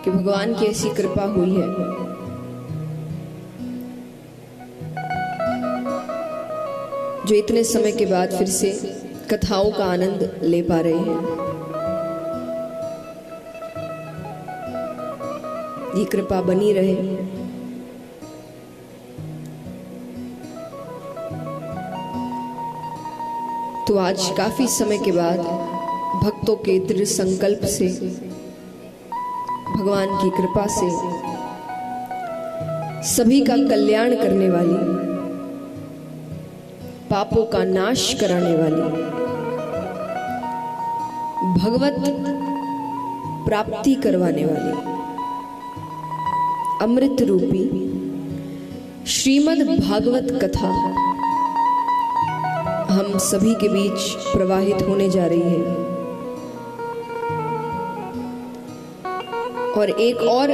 कि भगवान की ऐसी कृपा हुई है जो इतने समय के बाद फिर से कथाओं का आनंद ले पा रहे हैं। ये कृपा बनी रहे। तो आज काफी समय के बाद भक्तों के दृढ़ संकल्प से, भगवान की कृपा से, सभी का कल्याण करने वाली, पापों का नाश कराने वाली, भगवत प्राप्ति करवाने वाली, अमृत रूपी श्रीमद् भागवत कथा हम सभी के बीच प्रवाहित होने जा रही है। और एक और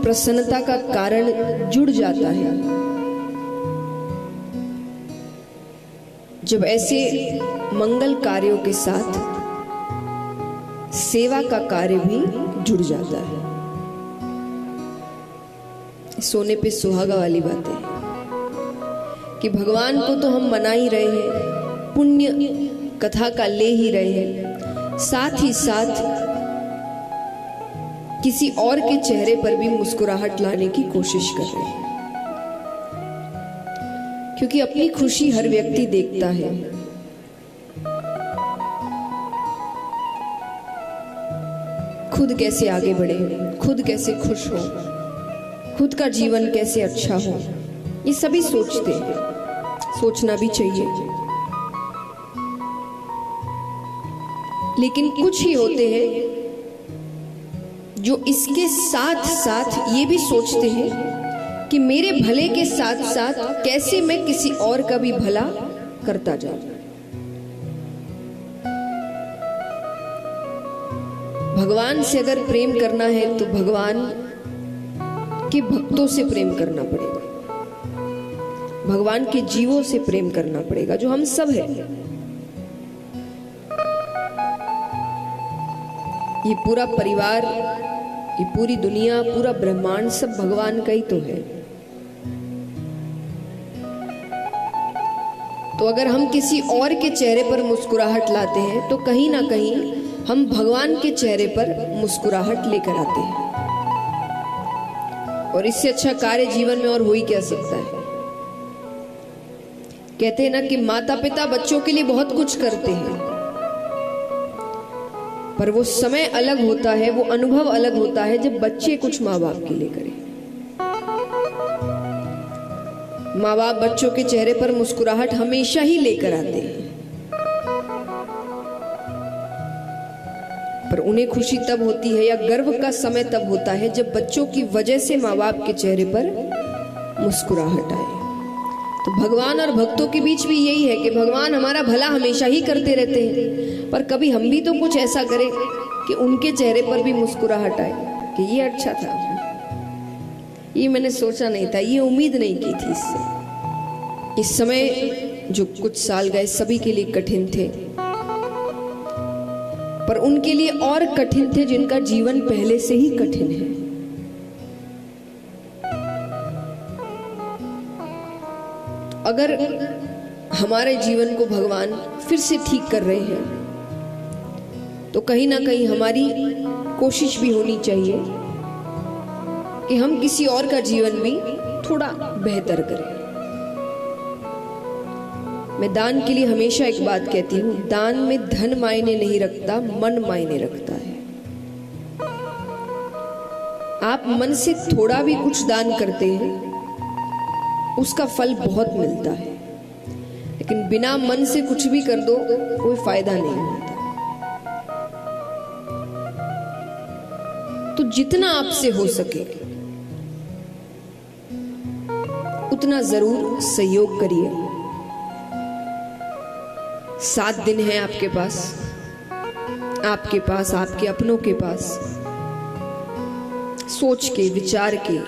प्रसन्नता का कारण जुड़ जाता है जब ऐसे मंगल कार्यों के साथ सेवा का कार्य भी जुड़ जाता है। सोने पे सुहागा वाली बात है कि भगवान को तो हम मना ही रहे हैं, पुण्य कथा का ले ही रहे हैं, साथ ही साथ किसी और के चेहरे पर भी मुस्कुराहट लाने की कोशिश कर रहे हैं, क्योंकि अपनी खुशी हर व्यक्ति देखता है। खुद कैसे आगे बढ़े, खुद कैसे खुश हो, खुद का जीवन कैसे अच्छा हो, ये सभी सोचते हैं, सोचना भी चाहिए। लेकिन कुछ ही होते हैं जो इसके साथ साथ ये भी सोचते हैं कि मेरे भले के साथ साथ कैसे मैं किसी और का भी भला करता जाऊं। भगवान से अगर प्रेम करना है तो भगवान के भक्तों से प्रेम करना पड़ेगा, भगवान के जीवों से प्रेम करना पड़ेगा, जो हम सब हैं। ये पूरा परिवार, ये पूरी दुनिया, पूरा ब्रह्मांड सब भगवान का ही तो है। तो अगर हम किसी और के चेहरे पर मुस्कुराहट लाते हैं तो कहीं ना कहीं हम भगवान के चेहरे पर मुस्कुराहट लेकर आते हैं। और इससे अच्छा कार्य जीवन में और हो ही क्या सकता है। कहते हैं ना कि माता पिता बच्चों के लिए बहुत कुछ करते हैं, पर वो समय अलग होता है, वो अनुभव अलग होता है जब बच्चे कुछ माँ बाप के लिए करें। माँ बाप बच्चों के चेहरे पर मुस्कुराहट हमेशा ही लेकर आते हैं, पर उन्हें खुशी तब होती है या गर्व का समय तब होता है जब बच्चों की वजह से माँ बाप के चेहरे पर मुस्कुराहट आए। तो भगवान और भक्तों के बीच भी यही है कि भगवान हमारा भला हमेशा ही करते रहते हैं, पर कभी हम भी तो कुछ ऐसा करें कि उनके चेहरे पर भी मुस्कुराहट आए कि ये अच्छा था, ये मैंने सोचा नहीं था, ये उम्मीद नहीं की थी इससे। इस समय जो कुछ साल गए सभी के लिए कठिन थे, पर उनके लिए और कठिन थे जिनका जीवन पहले से ही कठिन है। अगर हमारे जीवन को भगवान फिर से ठीक कर रहे हैं तो कहीं ना कहीं हमारी कोशिश भी होनी चाहिए कि हम किसी और का जीवन भी थोड़ा बेहतर करें। मैं दान के लिए हमेशा एक बात कहती हूँ, दान में धन मायने नहीं रखता, मन मायने रखता है। आप मन से थोड़ा भी कुछ दान करते हैं उसका फल बहुत मिलता है, लेकिन बिना मन से कुछ भी कर दो कोई फायदा नहीं होता। तो जितना आपसे हो सके उतना जरूर सहयोग करिए। 7 दिन है आपके पास, आपके अपनों के पास, सोच के, विचार के,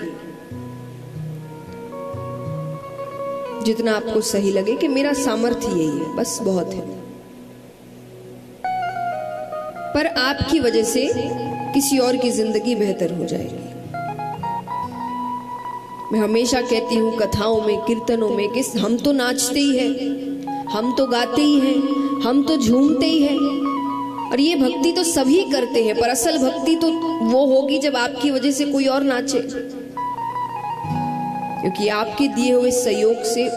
जितना आपको सही लगे कि मेरा सामर्थ्य यही है, बस बहुत है। पर आपकी वजह से किसी और की जिंदगी बेहतर हो जाएगी। मैं हमेशा कहती हूँ कथाओं में, कीर्तनों में, कि हम तो नाचते ही हैं, हम तो गाते ही हैं, हम तो झूमते ही हैं, और ये भक्ति तो सभी करते हैं, पर असल भक्ति तो वो होगी जब आपकी वजह से कोई और नाचे, क्योंकि आपके दिए हुए सहयोग से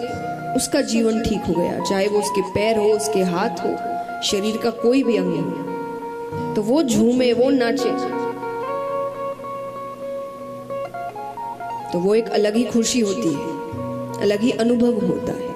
उसका जीवन ठीक हो गया, चाहे वो उसके पैर हो, उसके हाथ हो, शरीर का कोई भी अंग हो, तो वो झूमे, वो नाचे, तो वो एक अलग ही खुशी होती है, अलग ही अनुभव होता है।